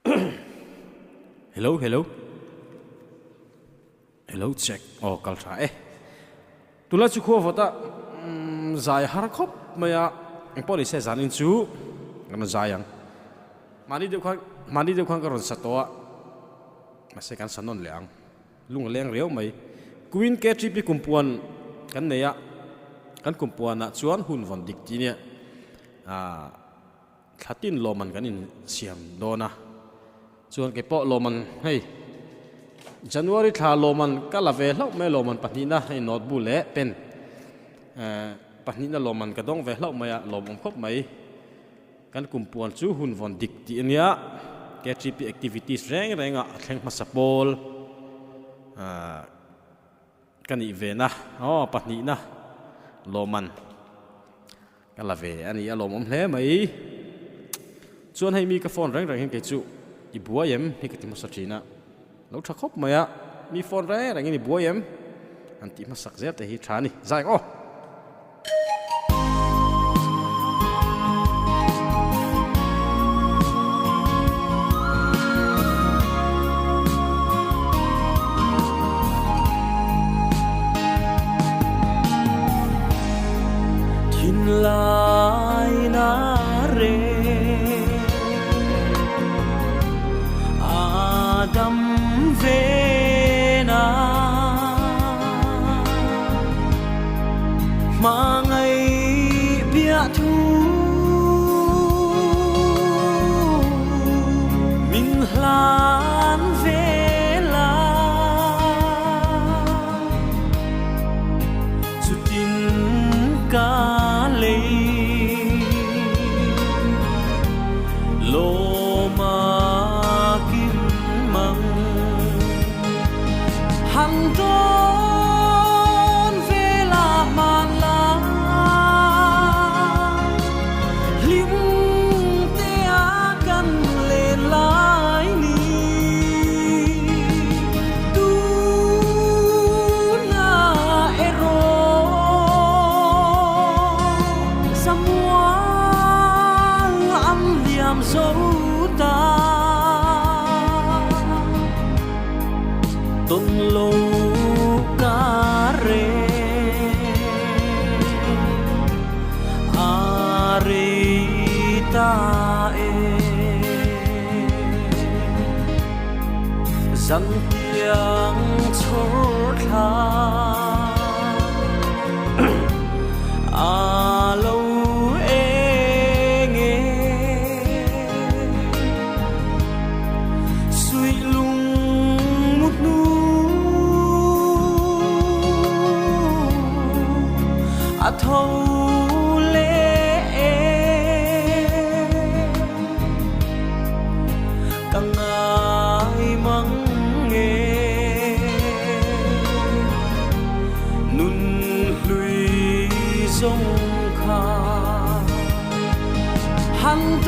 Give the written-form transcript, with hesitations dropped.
Hello, hello. Hello, check. Oh, kalsa eh. Tula chu kho vota zai har khop maya police zanin chu ngana zayang. Mani de khang karon satoa. Mase kan sanon leang. Lung leng reu mai. Queen KTP kumpuan kan neya kan kumpuan na chuan hun von dik ti ne khatin loman kan in siam dona chuan ke po loman hei January tha loman kala ve hlau me loman panina hei notebook le pen panina loman ka dong ve hlau maya lomom khop mai kan kumpuan chu hun von dik ti ania KTP activities renga thleng ma sapol kan i ve na panina loman kala ve ani alomom hle mai chuan hei mi ka phone reng hen ke chu i buayem hi ka ti ma sathina lo tha khop maya mi phone reng ni buayem an ti ma sak zer te hi thani zai o lai na re Adam ve na mà ngày bia thu mình lan về la su tin ca lô ma kim măng hằng đón về là màn la lim te căn lên lại ni tu na ero samua am liam dấu ta tôn lâu ca re ta e dân tiếng chốt tha lâu thâu lệ càng ai mắng nghe nun lùi sông kha hằng